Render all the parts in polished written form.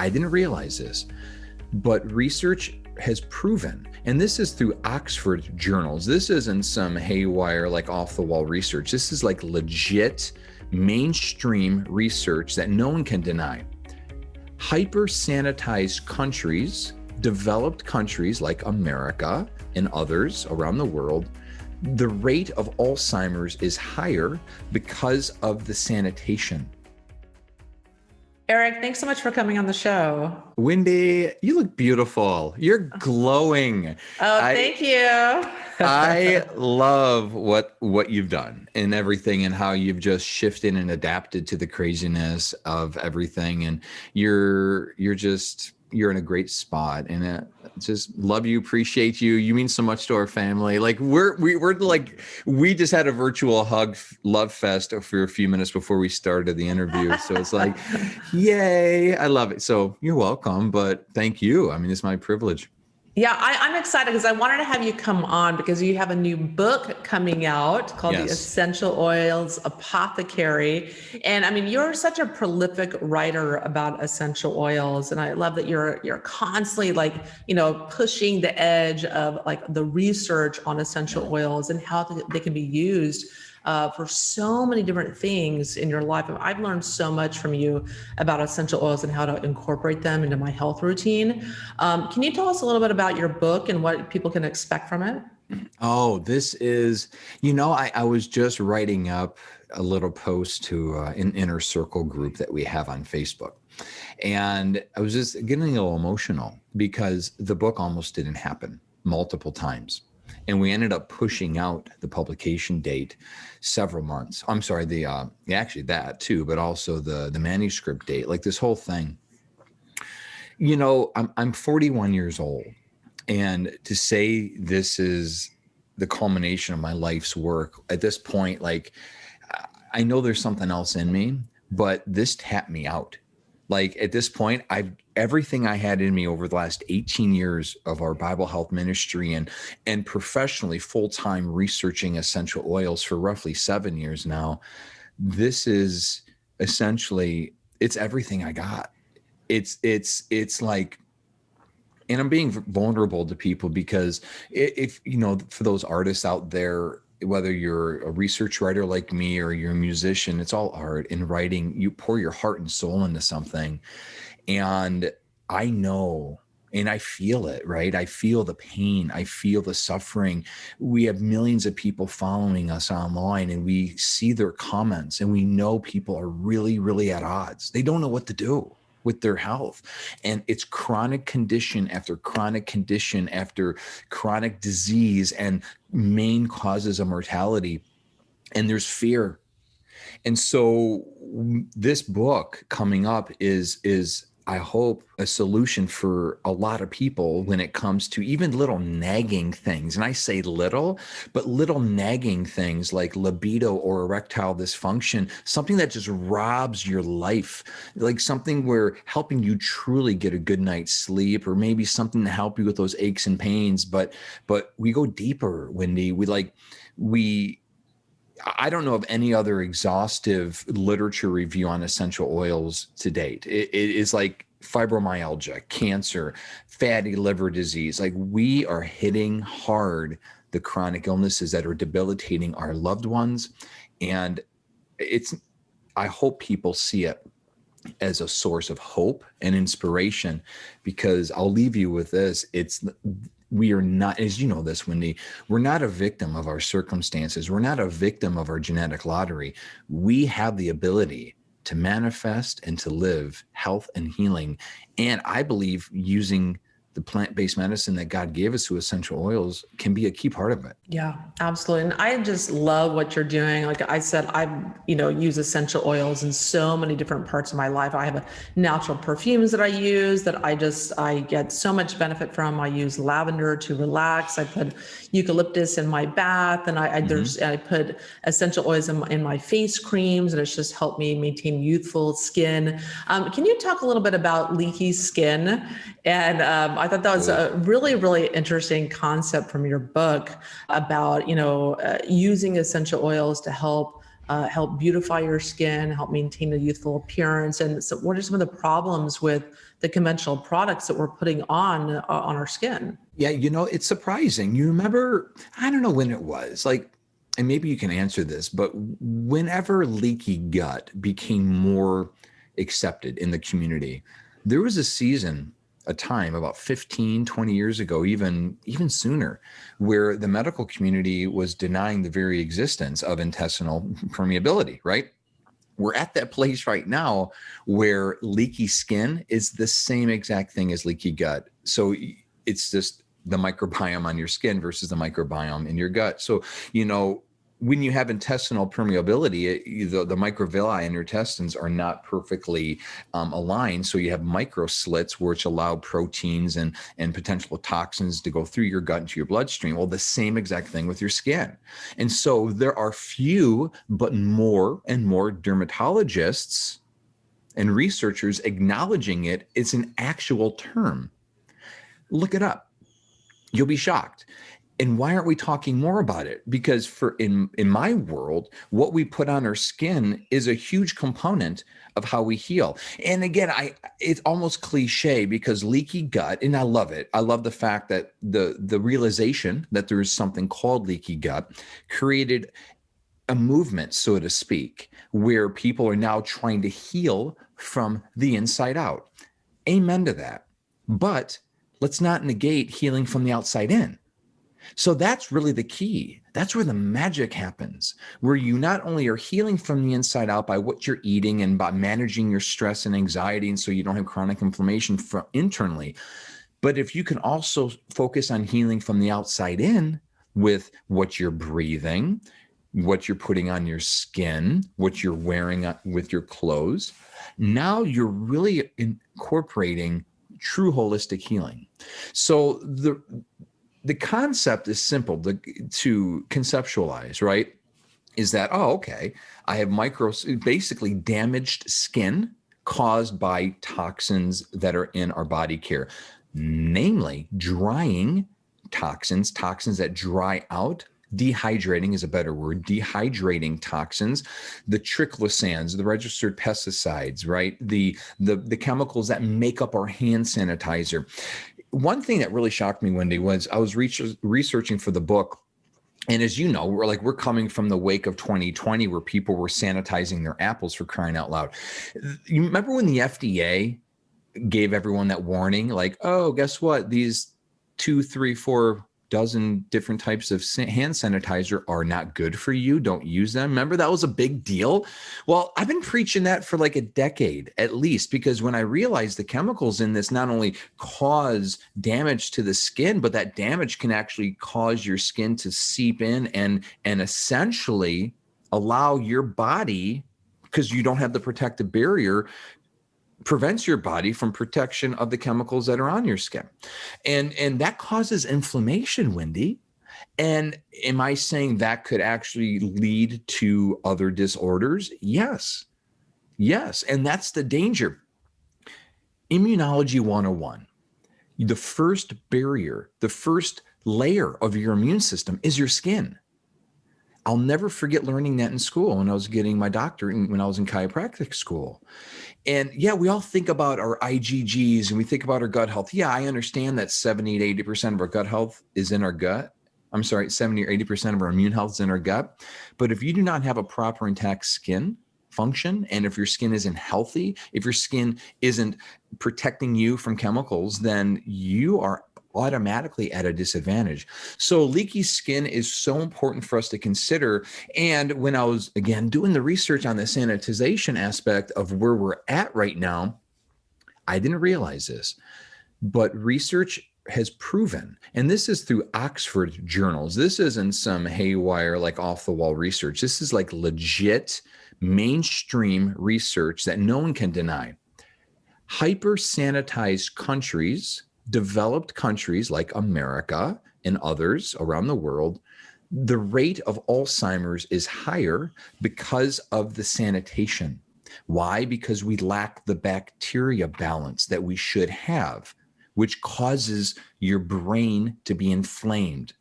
I didn't realize this, but research has proven, and this is through Oxford journals. This isn't some haywire, like off the wall research. This is like legit mainstream research that no one can deny. Hyper-sanitized countries, developed countries like America and others around the world, the rate of Alzheimer's is higher because of the sanitation. Eric, thanks so much for coming on the show. Wendy, you look beautiful. You're glowing. Oh, thank you. I love what you've done and everything, and how you've just shifted and adapted to the craziness of everything. And you're in a great spot, and I just love you, appreciate you. You mean so much to our family. Like we just had a virtual hug love fest for a few minutes before we started the interview. So it's like, yay, I love it. So you're welcome, but thank you. I mean, it's my privilege. Yeah, I'm excited because I wanted to have you come on because you have a new book coming out called The Essential Oils Apothecary. And I mean, you're such a prolific writer about essential oils. And I love that you're constantly pushing the edge of like the research on essential oils and how they can be used for so many different things in your life. I've learned so much from you about essential oils and how to incorporate them into my health routine. Can you tell us a little bit about your book and what people can expect from it? Oh, this is, I was just writing up a little post to an inner circle group that we have on Facebook. And I was just getting a little emotional because the book almost didn't happen multiple times. And we ended up pushing out the publication date several months. I'm sorry, actually that too, but also the manuscript date, like this whole thing. I'm 41 years old, and to say this is the culmination of my life's work at this point, like I know there's something else in me, but this tapped me out. Like at this point, everything I had in me over the last 18 years of our Bible health ministry and professionally full-time researching essential oils for roughly 7 years now, this is essentially, it's everything I got. It's like, and I'm being vulnerable to people because if, for those artists out there, whether you're a research writer like me or you're a musician, it's all art. In writing, you pour your heart and soul into something. And I know, and I feel it, right? I feel the pain. I feel the suffering. We have millions of people following us online, and we see their comments, and we know people are really, really at odds. They don't know what to do with their health. And it's chronic condition after chronic condition after chronic disease and main causes of mortality. And there's fear. And so this book coming up is I hope a solution for a lot of people when it comes to even little nagging things. And I say little, but little nagging things like libido or erectile dysfunction, something that just robs your life, like something where helping you truly get a good night's sleep, or maybe something to help you with those aches and pains. But we go deeper, Wendy. I don't know of any other exhaustive literature review on essential oils to date. It is like fibromyalgia, cancer, fatty liver disease. Like we are hitting hard the chronic illnesses that are debilitating our loved ones. And I hope people see it as a source of hope and inspiration, because I'll leave you with this. We are not, as you know this, Wendy, we're not a victim of our circumstances. We're not a victim of our genetic lottery. We have the ability to manifest and to live health and healing. And I believe using the plant-based medicine that God gave us through essential oils can be a key part of it. Yeah, absolutely. And I just love what you're doing. Like I said, use essential oils in so many different parts of my life. I have natural perfumes that I use that I get so much benefit from. I use lavender to relax. I put eucalyptus in my bath, and I put essential oils in my face creams, and it's just helped me maintain youthful skin. Can you talk a little bit about leaky skin? And I thought that was a really, really interesting concept from your book about, using essential oils to help beautify your skin, help maintain a youthful appearance. And so what are some of the problems with the conventional products that we're putting on our skin. Yeah, it's surprising. You remember, I don't know when it was, like, and maybe you can answer this, but whenever leaky gut became more accepted in the community, there was a time about 15, 20 years ago, even sooner, where the medical community was denying the very existence of intestinal permeability, right? We're at that place right now where leaky skin is the same exact thing as leaky gut. So it's just the microbiome on your skin versus the microbiome in your gut. So, when you have intestinal permeability, the microvilli in your intestines are not perfectly aligned. So you have micro slits, which allow proteins and potential toxins to go through your gut into your bloodstream. Well, the same exact thing with your skin. And so there are few, but more and more dermatologists and researchers acknowledging it. It's an actual term. Look it up. You'll be shocked. And why aren't we talking more about it? Because in my world, what we put on our skin is a huge component of how we heal. And again, it's almost cliche because leaky gut, and I love it. I love the fact that the realization that there is something called leaky gut created a movement, so to speak, where people are now trying to heal from the inside out. Amen to that. But let's not negate healing from the outside in. So that's really the key. That's where the magic happens, where you not only are healing from the inside out by what you're eating and by managing your stress and anxiety, and so you don't have chronic inflammation internally, but if you can also focus on healing from the outside in with what you're breathing, what you're putting on your skin, what you're wearing with your clothes, now you're really incorporating true holistic healing. So the concept is simple to conceptualize, right? Is that, okay, I have basically damaged skin caused by toxins that are in our body care, namely drying toxins that dry out. Dehydrating is a better word, dehydrating toxins, the triclosans, the registered pesticides, right? The chemicals that make up our hand sanitizer. One thing that really shocked me, Wendy, was I was researching for the book. And as you know, we're coming from the wake of 2020 where people were sanitizing their apples, for crying out loud. You remember when the FDA gave everyone that warning, like, oh, guess what? These 2, 3, 4 dozen different types of hand sanitizer are not good for you. Don't use them. Remember, that was a big deal. Well, I've been preaching that for like a decade at least, because when I realized the chemicals in this not only cause damage to the skin, but that damage can actually cause your skin to seep in and essentially allow your body, because you don't have the protective barrier, prevents your body from protection of the chemicals that are on your skin. And that causes inflammation, Wendy. And am I saying that could actually lead to other disorders? Yes. And that's the danger. Immunology 101. The first barrier, the first layer of your immune system is your skin. I'll never forget learning that in school when I was getting my doctorate, when I was in chiropractic school. And yeah, we all think about our IgGs and we think about our gut health. Yeah, I understand that 70 to 80% of our gut health is in our gut. 70 or 80% of our immune health is in our gut. But if you do not have a proper intact skin function, and if your skin isn't healthy, if your skin isn't protecting you from chemicals, then you are automatically at a disadvantage. So leaky skin is so important for us to consider. And when I was, again, doing the research on the sanitization aspect of where we're at right now, I didn't realize this, but research has proven, and this is through Oxford journals. This isn't some haywire, like off the wall research. This is like legit mainstream research that no one can deny. Hyper sanitized countries, developed countries like America and others around the world, the rate of Alzheimer's is higher because of the sanitation. Why? Because we lack the bacteria balance that we should have, which causes your brain to be inflamed,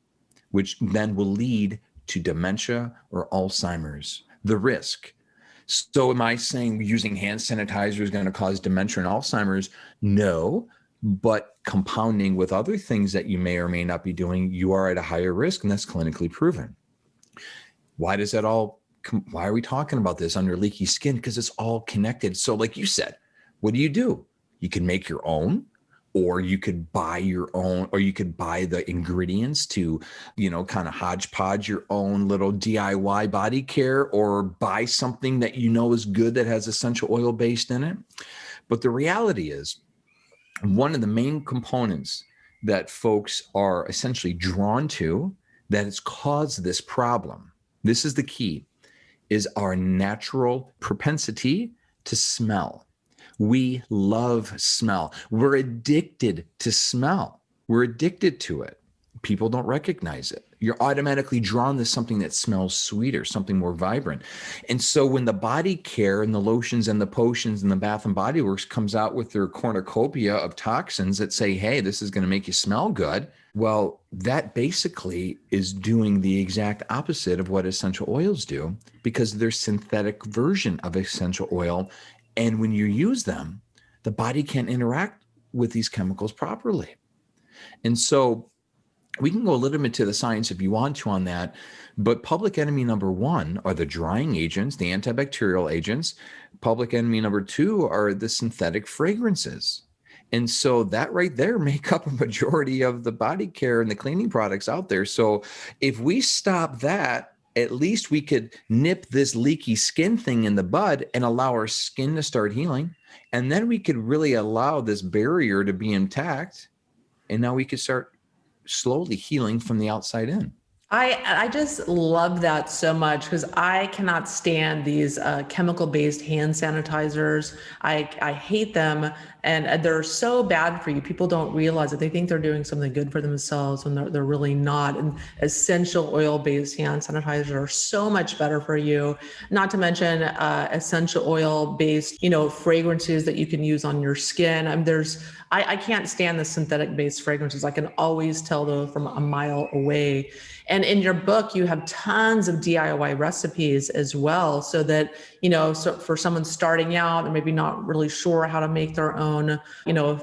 which then will lead to dementia or Alzheimer's, the risk. So am I saying using hand sanitizer is going to cause dementia and Alzheimer's? No, but compounding with other things that you may or may not be doing, you are at a higher risk, and that's clinically proven. Why does that all, why are we talking about this under leaky skin? Because it's all connected. So like you said, what do? You can make your own, or you could buy your own, or you could buy the ingredients to, kind of hodgepodge your own little DIY body care, or buy something that you know is good that has essential oil based in it. But the reality is, one of the main components that folks are essentially drawn to that has caused this problem, this is the key, is our natural propensity to smell. We love smell. We're addicted to smell. We're addicted to it. People don't recognize it. You're automatically drawn to something that smells sweeter, something more vibrant. And so when the body care and the lotions and the potions and the Bath and Body Works comes out with their cornucopia of toxins that say, hey, this is going to make you smell good, well, that basically is doing the exact opposite of what essential oils do, because they're synthetic version of essential oil. And when you use them, the body can't interact with these chemicals properly. And so we can go a little bit to the science if you want to on that, but public enemy number one are the drying agents, the antibacterial agents. Public enemy number two are the synthetic fragrances. And so that right there make up a majority of the body care and the cleaning products out there. So if we stop that, at least we could nip this leaky skin thing in the bud and allow our skin to start healing. And then we could really allow this barrier to be intact. And now we could start slowly healing from the outside in. I just love that so much, because I cannot stand these chemical-based hand sanitizers. I hate them, and they're so bad for you. People don't realize that. They think they're doing something good for themselves when they're really not. And essential oil-based hand sanitizers are so much better for you. Not to mention essential oil-based, fragrances that you can use on your skin. I can't stand the synthetic-based fragrances. I can always tell though from a mile away. And in your book, you have tons of DIY recipes as well, so that, so for someone starting out and maybe not really sure how to make their own,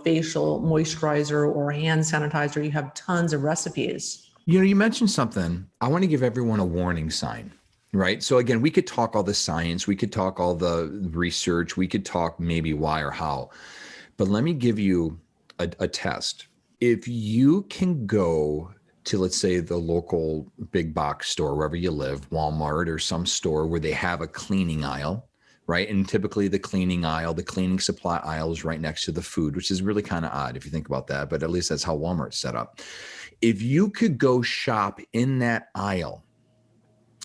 facial moisturizer or hand sanitizer, you have tons of recipes. You mentioned something. I want to give everyone a warning sign, right? So again, we could talk all the science, we could talk all the research, we could talk maybe why or how, but let me give you a test. If you can go to, let's say, the local big box store, wherever you live, Walmart or some store where they have a cleaning aisle, right? And typically the cleaning aisle, the cleaning supply aisle is right next to the food, which is really kind of odd if you think about that, but at least that's how Walmart's set up. If you could go shop in that aisle,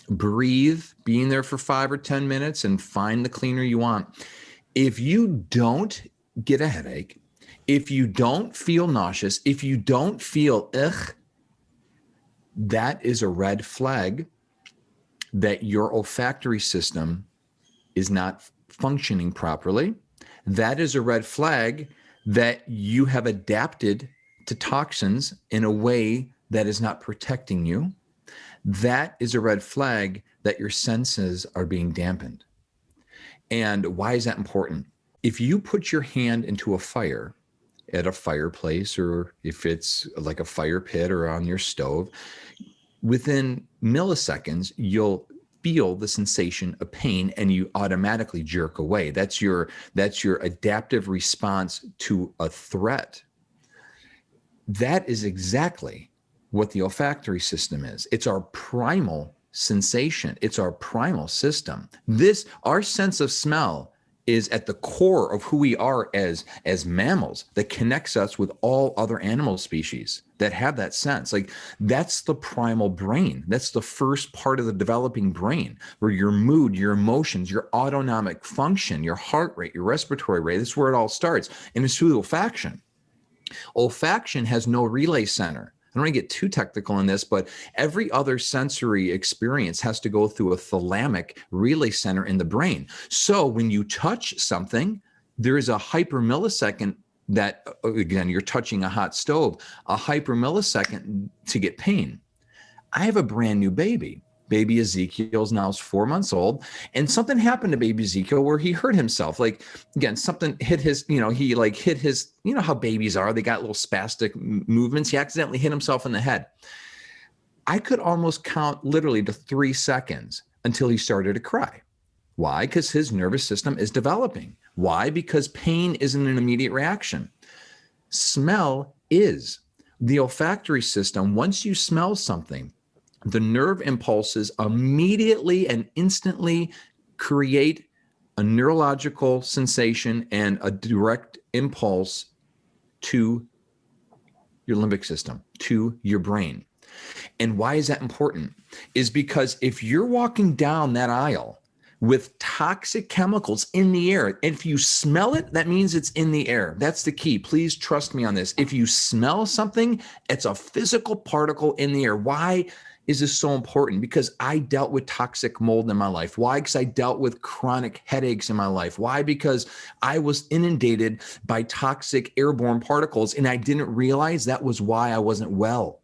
breathe, being there for 5 or 10 minutes and find the cleaner you want. If you don't get a headache, if you don't feel nauseous, if you don't feel that is a red flag that your olfactory system is not functioning properly. That is a red flag that you have adapted to toxins in a way that is not protecting you. That is a red flag that your senses are being dampened. And why is that important? If you put your hand into a fire at a fireplace, or if it's like a fire pit or on your stove, within milliseconds, you'll feel the sensation of pain and you automatically jerk away. That's your adaptive response to a threat. That is exactly what the olfactory system is. It's our primal sensation. It's our primal system. Our sense of smell is at the core of who we are as mammals, that connects us with all other animal species that have that sense. Like, that's the primal brain. That's the first part of the developing brain, where your mood, your emotions, your autonomic function, your heart rate, your respiratory rate, this is where it all starts. And it's through olfaction. Olfaction has no relay center. I don't want to get too technical in this, but every other sensory experience has to go through a thalamic relay center in the brain. So when you touch something, there is a hypermillisecond that, again, you're touching a hot stove, a hypermillisecond to get pain. I have a brand new baby Baby Ezekiel's now 4 months old, and something happened to baby Ezekiel where he hurt himself. Like, again, something hit his, he like hit his, how babies are, they got little spastic movements. He accidentally hit himself in the head. I could almost count literally to 3 seconds until he started to cry. Why? Because his nervous system is developing. Why? Because pain isn't an immediate reaction. Smell is. The olfactory system, once you smell something, the nerve impulses immediately and instantly create a neurological sensation and a direct impulse to your limbic system, to your brain. And why is that important? Is because if you're walking down that aisle with toxic chemicals in the air, and if you smell it, that means it's in the air. That's the key. Please trust me on this. If you smell something, it's a physical particle in the air. Why is this so important? Because I dealt with toxic mold in my life. Why? Because I dealt with chronic headaches in my life. Why? Because I was inundated by toxic airborne particles, and I didn't realize that was why I wasn't well.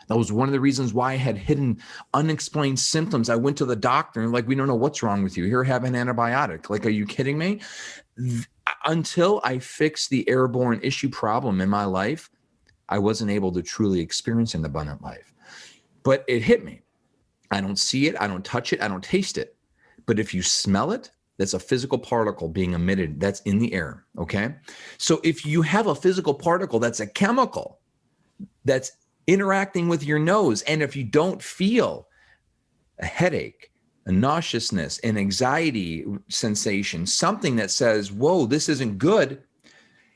That was one of the reasons why I had hidden unexplained symptoms. I went to the doctor and like, we don't know what's wrong with you. Here, have an antibiotic. Like, are you kidding me? Until I fixed the airborne issue problem in my life, I wasn't able to truly experience an abundant life. But it hit me. I don't see it. I don't touch it. I don't taste it. But if you smell it, that's a physical particle being emitted. That's in the air. Okay. So if you have a physical particle, that's a chemical that's interacting with your nose. And if you don't feel a headache, a nauseousness, an anxiety sensation, something that says, whoa, this isn't good,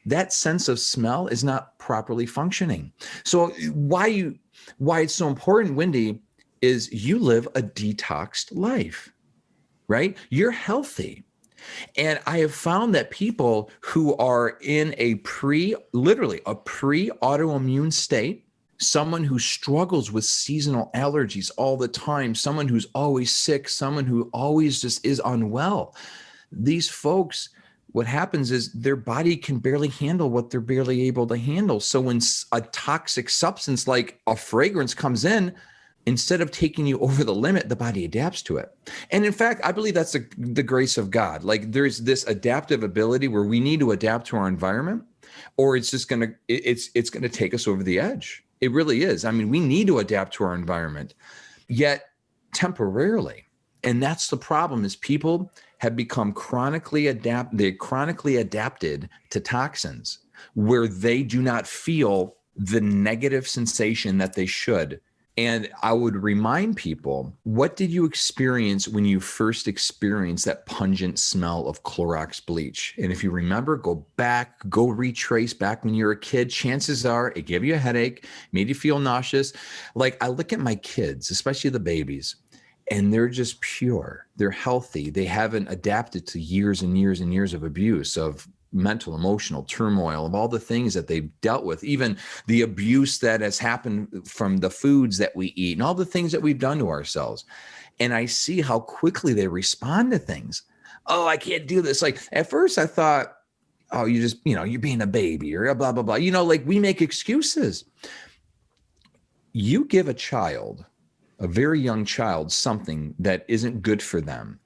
that sense of smell is not properly functioning. So why it's so important, Wendy, is you live a detoxed life, right? You're healthy. And I have found that people who are in literally a pre-autoimmune state, someone who struggles with seasonal allergies all the time, someone who's always sick, someone who always just is unwell, these folks, what happens is their body can barely handle what they're barely able to handle. So when a toxic substance like a fragrance comes in, instead of taking you over the limit, the body adapts to it. And in fact, I believe that's the grace of God. Like, there's this adaptive ability where we need to adapt to our environment, or it's just going to take us over the edge. It really is. I mean, we need to adapt to our environment, yet temporarily. And that's the problem, is people have become chronically adapted to toxins where they do not feel the negative sensation that they should. And I would remind people, what did you experience when you first experienced that pungent smell of Clorox bleach? And if you remember, go retrace back when you were a kid. Chances are it gave you a headache, made you feel nauseous. Like, I look at my kids, especially the babies, and they're just pure. They're healthy. They haven't adapted to years and years and years of abuse, of mental, emotional turmoil, of all the things that they've dealt with, even the abuse that has happened from the foods that we eat and all the things that we've done to ourselves. And I see how quickly they respond to things. Oh, I can't do this. Like, at first I thought, oh, you just, you're being a baby or blah, blah, blah. Like, we make excuses. You give a very young child, something that isn't good for them,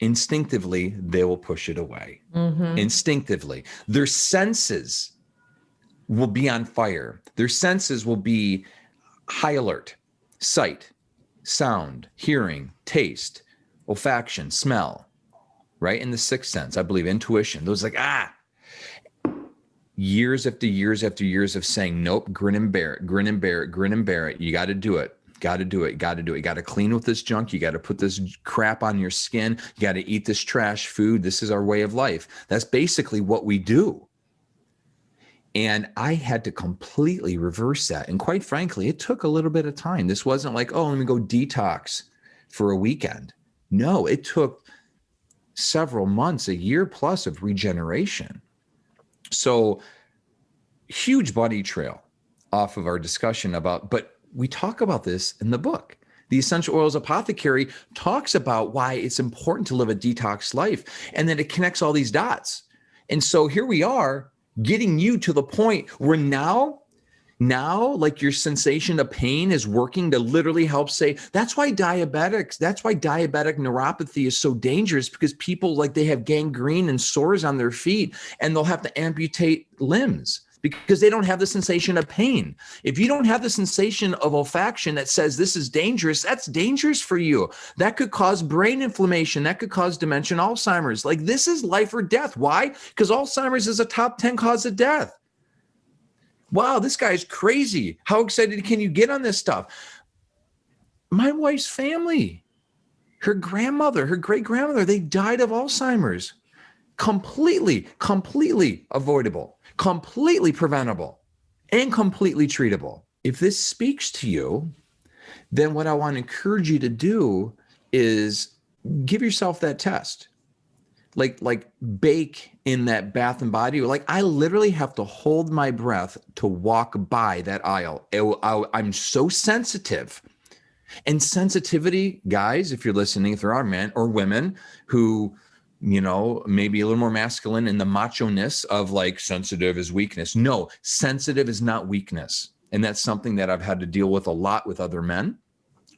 instinctively, they will push it away. Mm-hmm. Instinctively. Their senses will be on fire. Their senses will be high alert. Sight, sound, hearing, taste, olfaction, smell, right? And the sixth sense, I believe, intuition. Those years after years after years of saying, nope, grin and bear it, grin and bear it, grin and bear it. You got to do it. Got to do it. Got to do it. You got to clean with this junk. You got to put this crap on your skin. You got to eat this trash food. This is our way of life. That's basically what we do. And I had to completely reverse that. And quite frankly, it took a little bit of time. This wasn't like, oh, let me go detox for a weekend. No, it took several months, a year plus of regeneration. So huge buddy trail off of our discussion but we talk about this in the book. The Essential Oils Apothecary talks about why it's important to live a detox life, and then it connects all these dots. And so here we are, getting you to the point where now Now, like your sensation of pain is working to literally help say, that's why diabetic neuropathy is so dangerous, because people, like, they have gangrene and sores on their feet and they'll have to amputate limbs because they don't have the sensation of pain. If you don't have the sensation of olfaction that says this is dangerous, that's dangerous for you. That could cause brain inflammation. That could cause dementia and Alzheimer's. Like, this is life or death. Why? Because Alzheimer's is a top 10 cause of death. Wow, this guy's crazy. How excited can you get on this stuff? My wife's family, her grandmother, her great-grandmother, they died of Alzheimer's. Completely avoidable, completely preventable, and completely treatable. If this speaks to you, then what I want to encourage you to do is give yourself that test. Like bake in that Bath and Body. Like, I literally have to hold my breath to walk by that aisle. I'm so sensitive. And sensitivity, guys, if you're listening, if there are men or women who, maybe a little more masculine in the macho-ness of like sensitive is weakness. No, sensitive is not weakness. And that's something that I've had to deal with a lot with other men,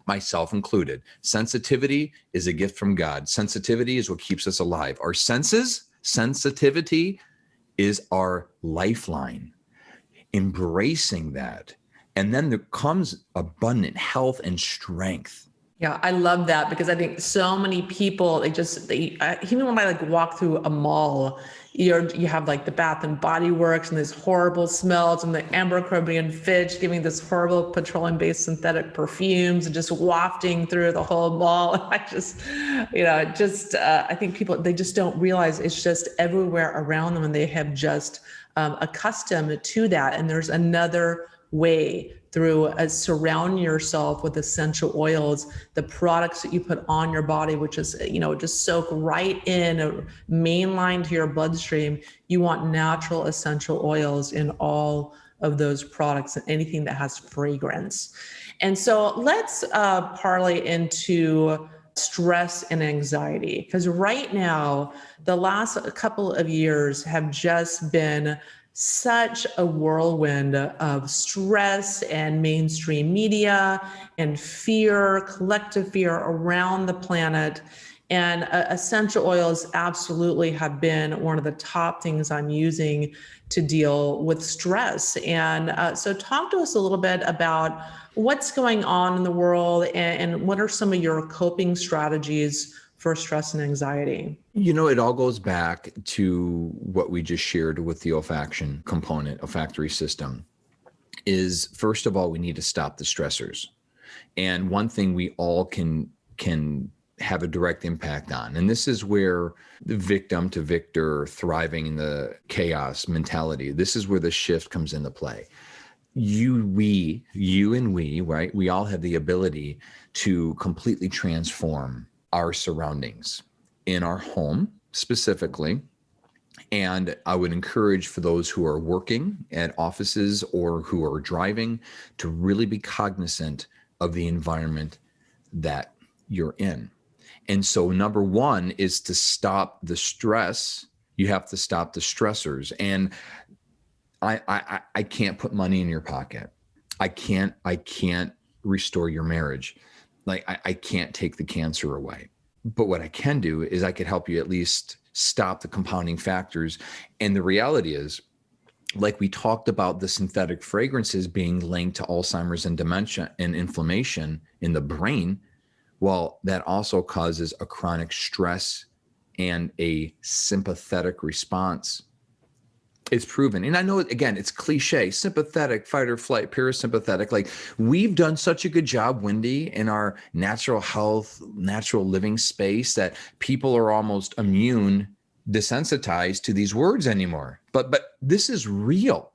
myself included. Sensitivity is a gift from God. Sensitivity is what keeps us alive. Our senses, sensitivity is our lifeline. Embracing that. And then there comes abundant health and strength. Yeah, I love that, because I think so many people, even when I like walk through a mall, you have like the Bath and Body Works and these horrible smells, and the Abercrombie and Fitch giving this horrible petroleum-based synthetic perfumes and just wafting through the whole mall. I think people, they just don't realize it's just everywhere around them, and they have just accustomed to that. And there's another way through surround yourself with essential oils, the products that you put on your body, which is, just soak right in, mainline to your bloodstream. You want natural essential oils in all of those products and anything that has fragrance. And so let's parlay into stress and anxiety, because right now, the last couple of years have just been such a whirlwind of stress and mainstream media and fear, collective fear around the planet. And essential oils absolutely have been one of the top things I'm using to deal with stress. And so talk to us a little bit about what's going on in the world, and what are some of your coping strategies for stress and anxiety? It all goes back to what we just shared with the olfaction component, olfactory system, is first of all, we need to stop the stressors. And one thing we all can have a direct impact on, and this is where the victim to victor, thriving in the chaos mentality, this is where the shift comes into play. You and we, right? We all have the ability to completely transform our surroundings in our home specifically. And I would encourage, for those who are working at offices or who are driving, to really be cognizant of the environment that you're in. And so number one is to stop the stress. You have to stop the stressors. And I can't put money in your pocket. I can't restore your marriage. Like, I can't take the cancer away. But what I can do is I could help you at least stop the compounding factors. And the reality is, like we talked about the synthetic fragrances being linked to Alzheimer's and dementia and inflammation in the brain, well, that also causes a chronic stress and a sympathetic response. It's proven. And I know, again, it's cliche, sympathetic, fight or flight, parasympathetic. Like, we've done such a good job, Wendy, in our natural health, natural living space, that people are almost immune, desensitized to these words anymore. But this is real.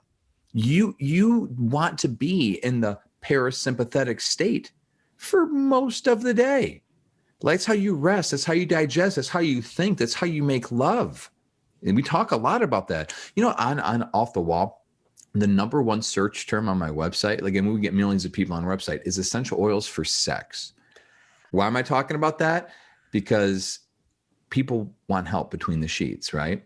You want to be in the parasympathetic state for most of the day. That's how you rest. That's how you digest. That's how you think. That's how you make love. And we talk a lot about that. On Off the Wall, the number one search term on my website, like, and we get millions of people on our website, is essential oils for sex. Why am I talking about that? Because people want help between the sheets, right?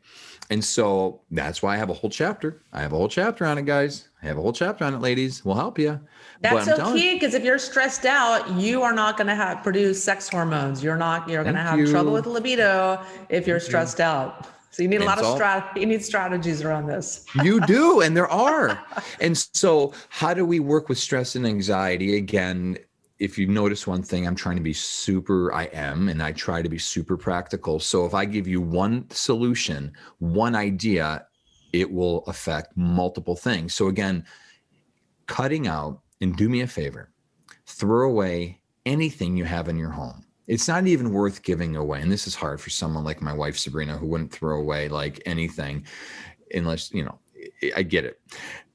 And so that's why I have a whole chapter. I have a whole chapter on it, guys. I have a whole chapter on it, ladies. We'll help you. That's But I'm so telling key, because if you're stressed out, you are not going to produce sex hormones. You're going to have trouble with libido if you're stressed out. So you need a lot of you need strategies around this. You do, and there are. And so how do we work with stress and anxiety? Again, if you notice one thing, I try to be super practical. So if I give you one solution, one idea, it will affect multiple things. So again, cutting out, and do me a favor, throw away anything you have in your home. It's not even worth giving away. And this is hard for someone like my wife, Sabrina, who wouldn't throw away like anything unless, I get it.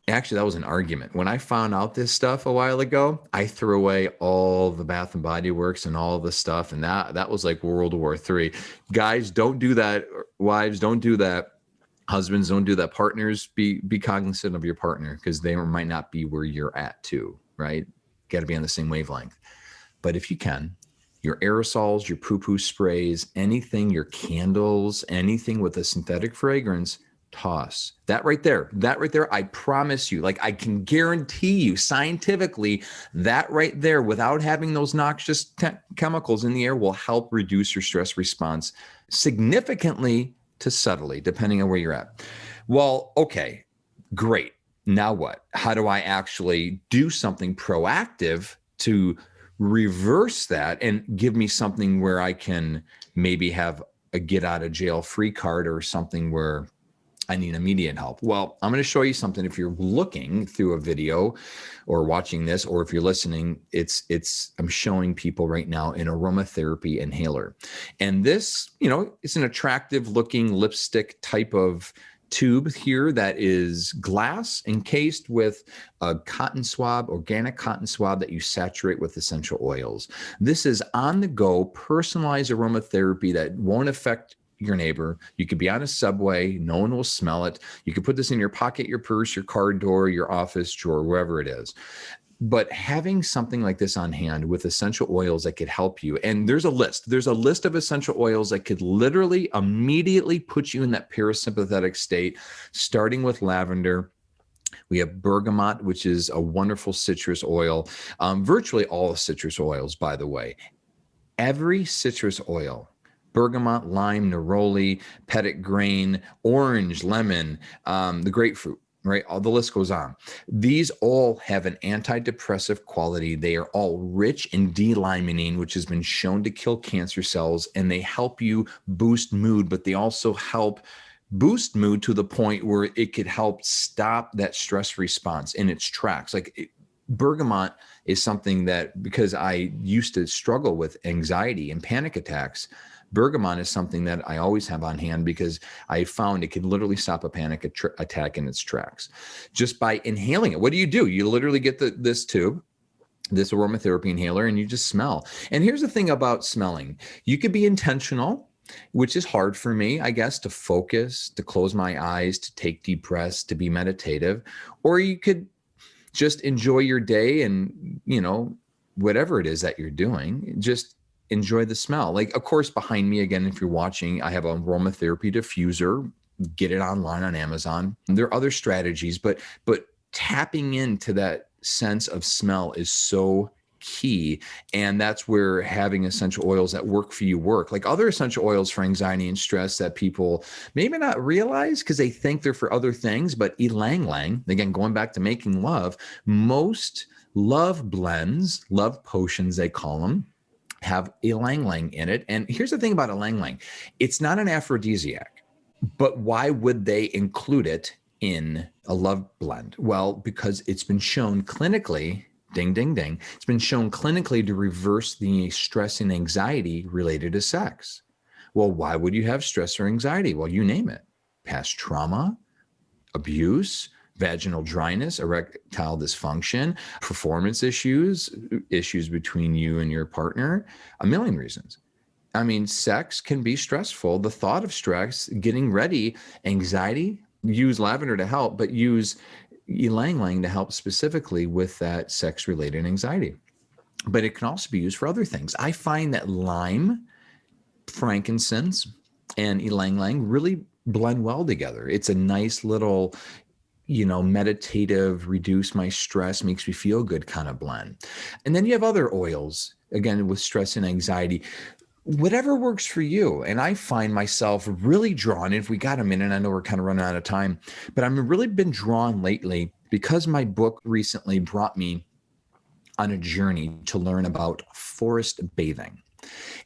Actually, that was an argument. When I found out this stuff a while ago, I threw away all the Bath and Body Works and all the stuff. And that was like World War III. Guys, don't do that. Wives, don't do that. Husbands, don't do that. Partners, be cognizant of your partner, because they might not be where you're at too, right? Got to be on the same wavelength. But if you can, your aerosols, your poo-poo sprays, anything, your candles, anything with a synthetic fragrance, toss. That right there, I promise you, like I can guarantee you scientifically, that right there, without having those noxious chemicals in the air, will help reduce your stress response significantly to subtly, depending on where you're at. Well, okay, great. Now what? How do I actually do something proactive to reverse that and give me something where I can maybe have a get out of jail free card or something where I need immediate help? Well, I'm going to show you something. If you're looking through a video or watching this, or if you're listening, I'm showing people right now an aromatherapy inhaler. And this, it's an attractive looking lipstick type of tube here that is glass encased with a cotton swab, organic cotton swab that you saturate with essential oils. This is on the go, personalized aromatherapy that won't affect your neighbor. You could be on a subway, no one will smell it. You could put this in your pocket, your purse, your car door, your office drawer, wherever it is. But having something like this on hand with essential oils that could help you, and there's a list of essential oils that could literally immediately put you in that parasympathetic state, starting with lavender. We have bergamot, which is a wonderful citrus oil. Virtually all citrus oils, by the way. Every citrus oil, bergamot, lime, neroli, petit grain, orange, lemon, the grapefruit, right? All the list goes on. These all have an antidepressive quality. They are all rich in D-limonene, which has been shown to kill cancer cells, and they help you boost mood, but they also help boost mood to the point where it could help stop that stress response in its tracks. Bergamot is something that, because I used to struggle with anxiety and panic attacks, bergamot is something that I always have on hand because I found it can literally stop a panic attack in its tracks just by inhaling it. What do? You literally get this tube, this aromatherapy inhaler, and you just smell. And here's the thing about smelling. You could be intentional, which is hard for me, I guess, to focus, to close my eyes, to take deep breaths, to be meditative, or you could just enjoy your day and, whatever it is that you're doing, just enjoy the smell. Of course, behind me, again, if you're watching, I have an aromatherapy diffuser. Get it online on Amazon. There are other strategies, but tapping into that sense of smell is so key. And that's where having essential oils that work for you work. Like other essential oils for anxiety and stress that people maybe not realize because they think they're for other things, but ylang ylang, again, going back to making love, most love blends, love potions, they call them, have ylang ylang in it. And here's the thing about ylang ylang. It's not an aphrodisiac, but why would they include it in a love blend? Well, because it's been shown clinically, ding, ding, ding, it's been shown clinically to reverse the stress and anxiety related to sex. Well, why would you have stress or anxiety? Well, you name it. Past trauma, abuse, vaginal dryness, erectile dysfunction, performance issues between you and your partner, a million reasons. I mean, sex can be stressful. The thought of stress, getting ready, anxiety, use lavender to help, but use ylang ylang to help specifically with that sex-related anxiety. But it can also be used for other things. I find that lime frankincense and ylang ylang really blend well together. It's a nice little, meditative, reduce my stress, makes me feel good kind of blend. And then you have other oils, again, with stress and anxiety, whatever works for you. And I find myself really drawn, if we got a minute, I know we're kind of running out of time, but I've really been drawn lately because my book recently brought me on a journey to learn about forest bathing.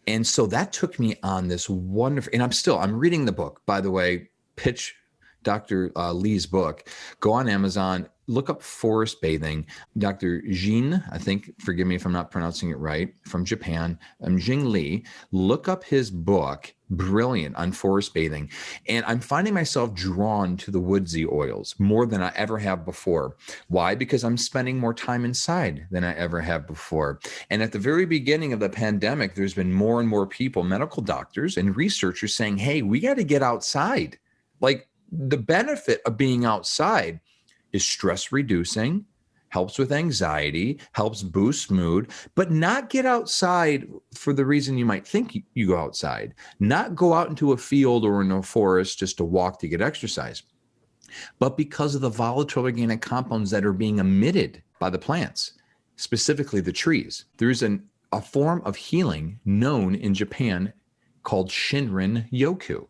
And so that took me on this wonderful, and I'm reading the book, by the way, pitch Dr. Lee's book. Go on Amazon, look up forest bathing. Dr. Jin, I think, forgive me if I'm not pronouncing it right, from Japan, Jing Lee, look up his book, brilliant, on forest bathing. And I'm finding myself drawn to the woodsy oils more than I ever have before. Why? Because I'm spending more time inside than I ever have before. And at the very beginning of the pandemic, there's been more and more people, medical doctors and researchers saying, hey, we got to get outside. Like, the benefit of being outside is stress reducing, helps with anxiety, helps boost mood, but not get outside for the reason you might think you go outside, not go out into a field or in a forest just to walk to get exercise, but because of the volatile organic compounds that are being emitted by the plants, specifically the trees. There's a form of healing known in Japan called Shinrin Yoku.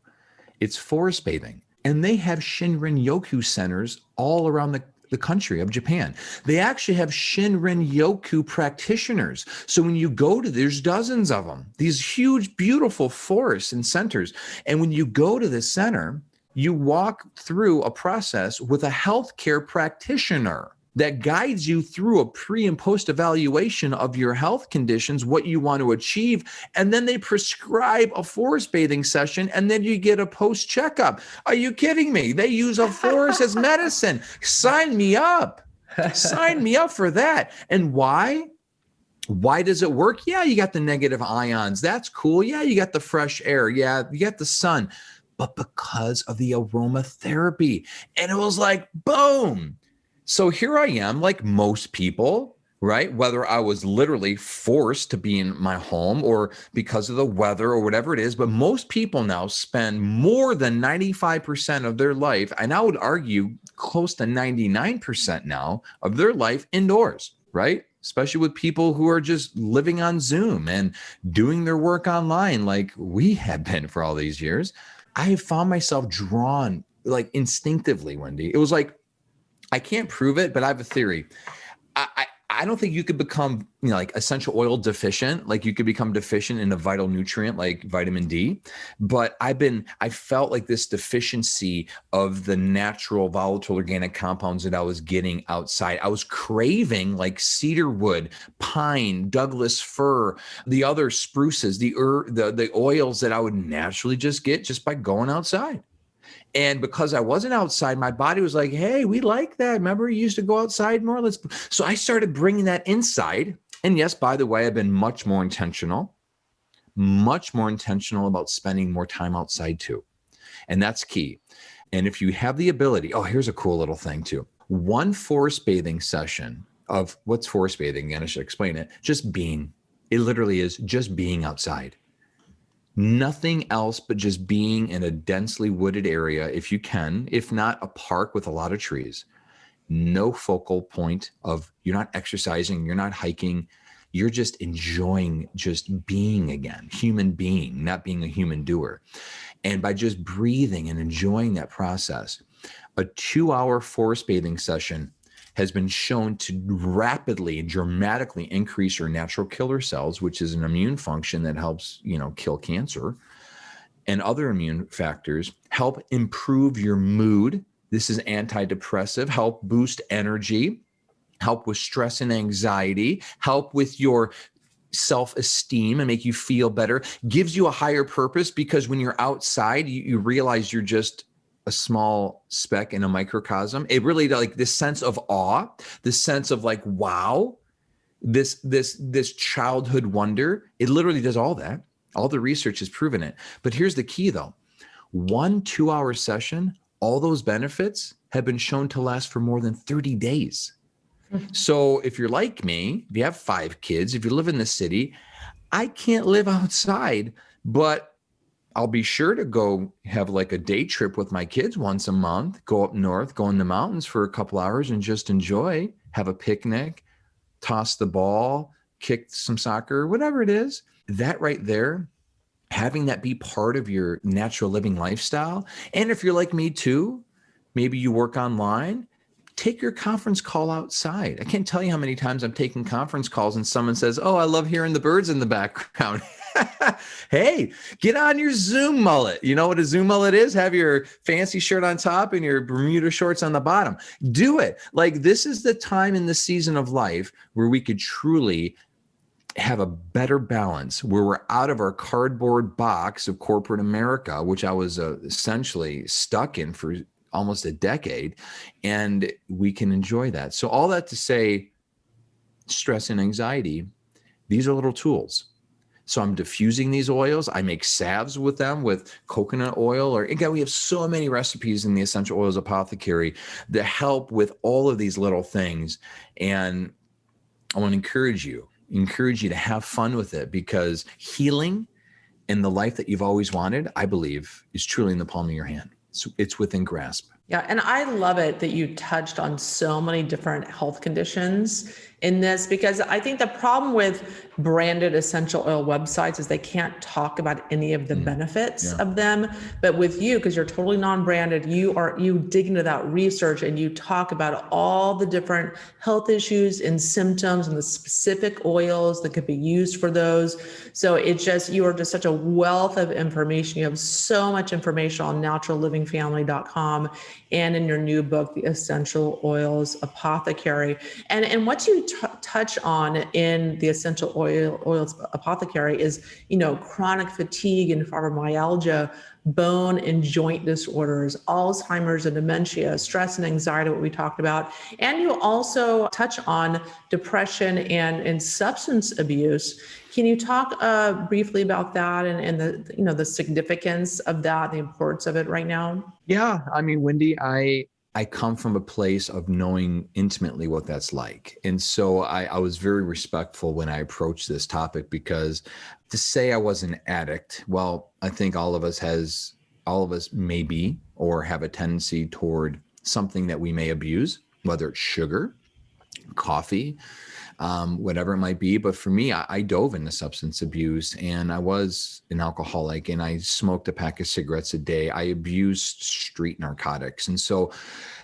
It's forest bathing. And they have Shinrin Yoku centers all around the country of Japan. They actually have Shinrin Yoku practitioners. So when you go to, there's dozens of them, these huge, beautiful forests and centers. And when you go to this center, you walk through a process with a healthcare practitioner that guides you through a pre and post evaluation of your health conditions, what you want to achieve. And then they prescribe a forest bathing session, and then you get a post checkup. Are you kidding me? They use a forest as medicine. Sign me up. Sign me up for that. And why? Why does it work? Yeah, you got the negative ions. That's cool. Yeah, you got the fresh air. Yeah, you got the sun. But because of the aromatherapy. And it was like, boom. So here I am, like most people, right? Whether I was literally forced to be in my home or because of the weather or whatever it is, but most people now spend more than 95% of their life, and I would argue close to 99% now of their life indoors, right? Especially with people who are just living on Zoom and doing their work online like we have been for all these years. I have found myself drawn like instinctively, Wendy. It was like, I can't prove it, but I have a theory. I don't think you could become, like essential oil deficient. Like you could become deficient in a vital nutrient like vitamin D. But I felt like this deficiency of the natural volatile organic compounds that I was getting outside. I was craving like cedar wood, pine, Douglas fir, the other spruces, the oils that I would naturally just get just by going outside. And because I wasn't outside, my body was like, hey, we like that. Remember, you used to go outside more? So I started bringing that inside. And yes, by the way, I've been much more intentional about spending more time outside too. And that's key. And if you have the ability, here's a cool little thing too. One forest bathing session of what's forest bathing? Again, I should explain it. Just being. It literally is just being outside. Nothing else but just being in a densely wooded area, if you can, if not a park with a lot of trees. No focal point of, you're not exercising, you're not hiking, you're just enjoying just being again, human being, not being a human doer. And by just breathing and enjoying that process, a 2-hour forest bathing session has been shown to rapidly and dramatically increase your natural killer cells, which is an immune function that helps, kill cancer and other immune factors, help improve your mood. This is antidepressive, help boost energy, help with stress and anxiety, help with your self-esteem and make you feel better, gives you a higher purpose, because when you're outside, you realize you're just a small speck in a microcosm. It really, like this sense of awe, this sense of like, wow, this childhood wonder, it literally does all that. All the research has proven it. But here's the key though. 1 2-hour session, all those benefits have been shown to last for more than 30 days. So if you're like me, if you have 5 kids, if you live in the city, I can't live outside, but I'll be sure to go have like a day trip with my kids once a month, go up north, go in the mountains for a couple hours and just enjoy, have a picnic, toss the ball, kick some soccer, whatever it is. That right there, having that be part of your natural living lifestyle. And if you're like me too, maybe you work online, take your conference call outside. I can't tell you how many times I'm taking conference calls and someone says, "Oh, I love hearing the birds in the background." Hey, get on your Zoom mullet. You know what a Zoom mullet is? Have your fancy shirt on top and your Bermuda shorts on the bottom. Do it. Like, this is the time in the season of life where we could truly have a better balance, where we're out of our cardboard box of corporate America, which I was essentially stuck in for almost a decade, and we can enjoy that. So all that to say, stress and anxiety, these are little tools. So I'm diffusing these oils. I make salves with them with coconut oil, or again, we have so many recipes in the Essential Oils Apothecary that help with all of these little things. And I want to encourage you to have fun with it, because healing and the life that you've always wanted, I believe, is truly in the palm of your hand. So it's within grasp. Yeah, and I love it that you touched on so many different health conditions in this, because I think the problem with branded essential oil websites is they can't talk about any of the benefits of them. But with you, because you're totally non-branded, you dig into that research and you talk about all the different health issues and symptoms and the specific oils that could be used for those. So you are just such a wealth of information. You have so much information on naturallivingfamily.com and in your new book, The Essential Oils Apothecary. And what you touch on in The Essential Oils Apothecary is, chronic fatigue and fibromyalgia, bone and joint disorders, Alzheimer's and dementia, stress and anxiety, what we talked about. And you also touch on depression and substance abuse. Can you talk briefly about that and the significance of that, the importance of it right now? Yeah. I mean, Wendy, I come from a place of knowing intimately what that's like. And so I was very respectful when I approached this topic, because to say I was an addict, well, I think all of us may be, or have a tendency toward something that we may abuse, whether it's sugar, coffee, whatever it might be. But for me, I dove into substance abuse, and I was an alcoholic, and I smoked a pack of cigarettes a day. I abused street narcotics. And so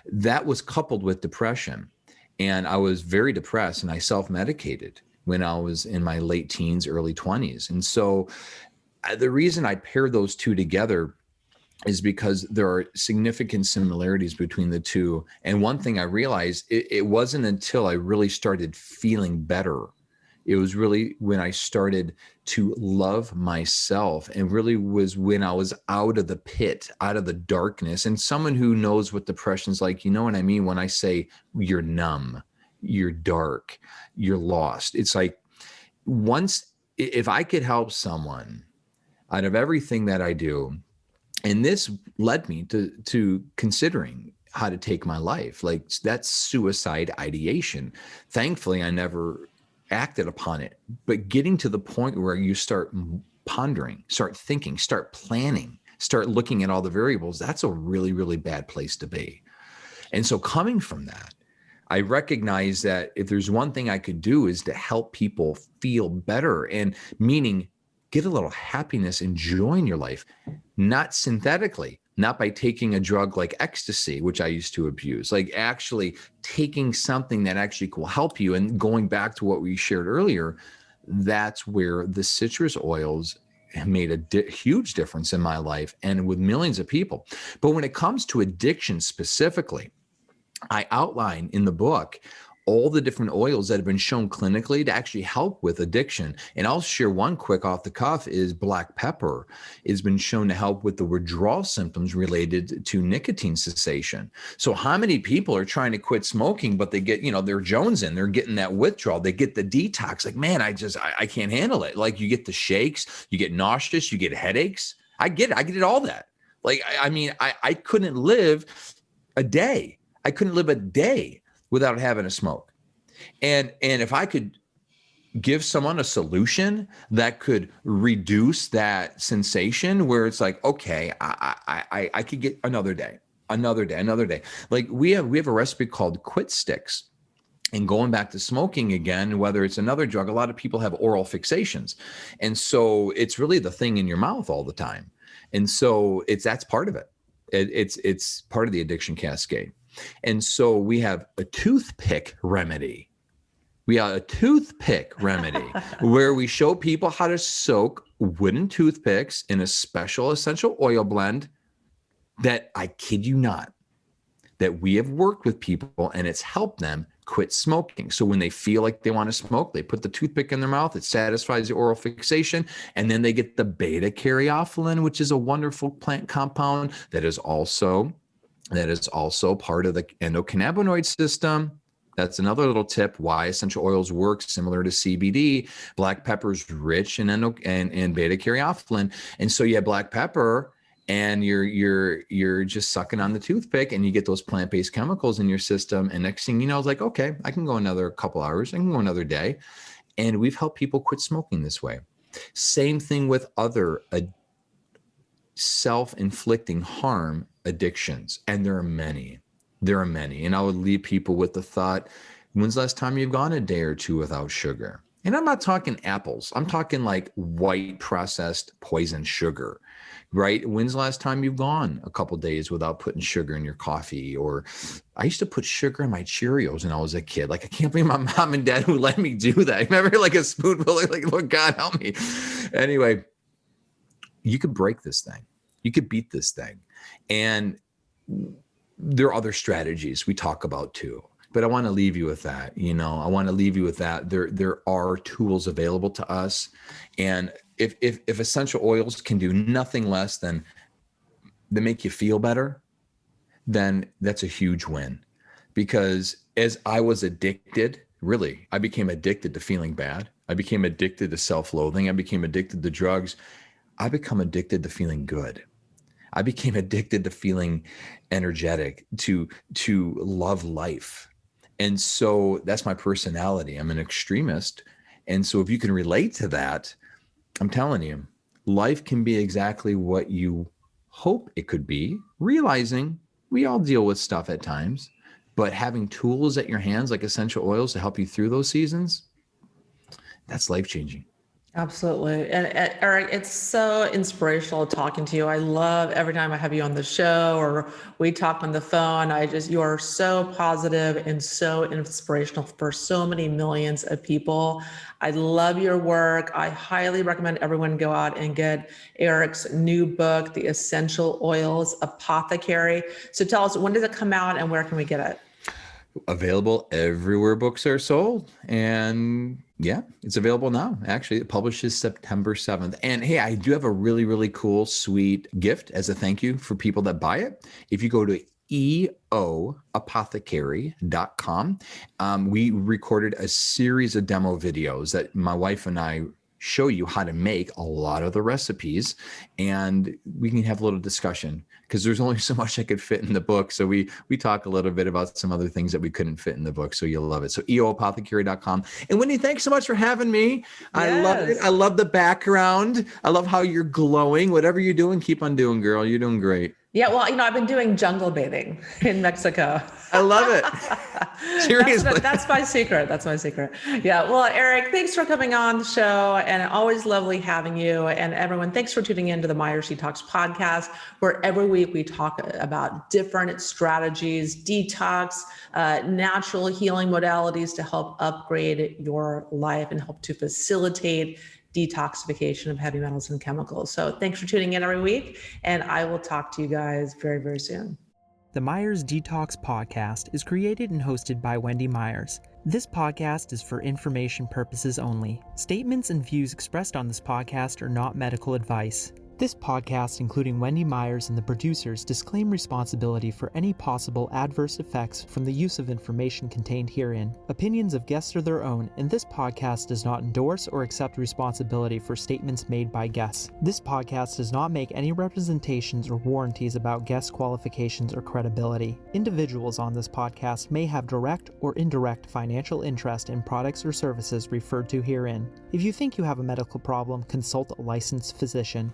that was coupled with depression. And I was very depressed, and I self-medicated when I was in my late teens, early 20s. And so the reason I pair those two together is because there are significant similarities between the two. And one thing I realized, it wasn't until I really started feeling better. It was really when I started to love myself, and really was when I was out of the pit, out of the darkness. And someone who knows what depression's like, you know what I mean when I say you're numb, you're dark, you're lost. It's like, if I could help someone out of everything that I do, and this led me to considering how to take my life. Like, that's suicide ideation. Thankfully, I never acted upon it. But getting to the point where you start pondering, start thinking, start planning, start looking at all the variables, that's a really, really bad place to be. And so coming from that, I recognize that if there's one thing I could do is to help people feel better, and meaning get a little happiness and joy in your life, not synthetically, not by taking a drug like ecstasy, which I used to abuse, like actually taking something that actually will help you. And going back to what we shared earlier, that's where the citrus oils have made a huge difference in my life and with millions of people. But when it comes to addiction specifically, I outline in the book all the different oils that have been shown clinically to actually help with addiction. And I'll share one quick off the cuff is black pepper has been shown to help with the withdrawal symptoms related to nicotine cessation. So how many people are trying to quit smoking, but they get, they're jonesing, they're getting that withdrawal, they get the detox. Like, man, I can't handle it. Like, you get the shakes, you get nauseous, you get headaches. I get it, all that. Like, I couldn't live a day. I couldn't live a day without having a smoke. And if I could give someone a solution that could reduce that sensation where it's like, okay, I could get another day. Like we have a recipe called Quit Sticks. And going back to smoking again, whether it's another drug, a lot of people have oral fixations. And so it's really the thing in your mouth all the time. And so that's part of it. It's part of the addiction cascade. And so we have a toothpick remedy. Where we show people how to soak wooden toothpicks in a special essential oil blend that, I kid you not, that we have worked with people and it's helped them quit smoking. So when they feel like they want to smoke, they put the toothpick in their mouth, it satisfies the oral fixation, and then they get the beta-caryophyllene, which is a wonderful plant compound that is also part of the endocannabinoid system. That's another little tip why essential oils work similar to CBD. Black pepper is rich in beta-caryophyllene. And so you have black pepper and you're just sucking on the toothpick and you get those plant-based chemicals in your system. And next thing you know, it's like, okay, I can go another couple hours. I can go another day. And we've helped people quit smoking this way. Same thing with other self-inflicting harm addictions. And there are many. And I would leave people with the thought, when's the last time you've gone a day or two without sugar? And I'm not talking apples. I'm talking like white processed poison sugar, right? When's the last time you've gone a couple days without putting sugar in your coffee? Or I used to put sugar in my Cheerios when I was a kid. Like, I can't believe my mom and dad would let me do that. Remember, like a spoonful, like, Lord God, help me. Anyway, you could break this thing. You could beat this thing. And there are other strategies we talk about too, but I want to leave you with that. There are tools available to us. And if essential oils can do nothing less than make you feel better, then that's a huge win. Because as I was addicted, really, I became addicted to feeling bad. I became addicted to self-loathing. I became addicted to drugs. I become addicted to feeling good. I became addicted to feeling energetic, to love life. And so that's my personality. I'm an extremist. And so if you can relate to that, I'm telling you, life can be exactly what you hope it could be, realizing we all deal with stuff at times, but having tools at your hands like essential oils to help you through those seasons, that's life-changing. Absolutely. And Eric, it's so inspirational talking to you. I love every time I have you on the show or we talk on the phone. You are so positive and so inspirational for so many millions of people. I love your work. I highly recommend everyone go out and get Eric's new book, The Essential Oils Apothecary. So tell us, when does it come out and where can we get it? Available everywhere books are sold. And yeah, it's available now. Actually, it publishes September 7th. And hey, I do have a really, really cool, sweet gift as a thank you for people that buy it. If you go to eoapothecary.com, we recorded a series of demo videos that my wife and I show you how to make a lot of the recipes, and we can have a little discussion because there's only so much I could fit in the book. So we talk a little bit about some other things that we couldn't fit in the book. So you'll love it. So eoapothecary.com. And Wendy, thanks so much for having me. Yes. I love it. I love the background. I love how you're glowing. Whatever you're doing, keep on doing, girl. You're doing great. Yeah, well, I've been doing jungle bathing in Mexico. I love it. Seriously. That's my secret. Yeah, well, Eric, thanks for coming on the show, and always lovely having you. And everyone, thanks for tuning in to the Myers Detox podcast, where every week we talk about different strategies, detox, natural healing modalities to help upgrade your life and help to facilitate detoxification of heavy metals and chemicals. So thanks for tuning in every week, and I will talk to you guys very, very soon. The Myers Detox Podcast is created and hosted by Wendy Myers. This podcast is for information purposes only. Statements and views expressed on this podcast are not medical advice. This podcast, including Wendy Myers and the producers, disclaim responsibility for any possible adverse effects from the use of information contained herein. Opinions of guests are their own, and this podcast does not endorse or accept responsibility for statements made by guests. This podcast does not make any representations or warranties about guest qualifications or credibility. Individuals on this podcast may have direct or indirect financial interest in products or services referred to herein. If you think you have a medical problem, consult a licensed physician.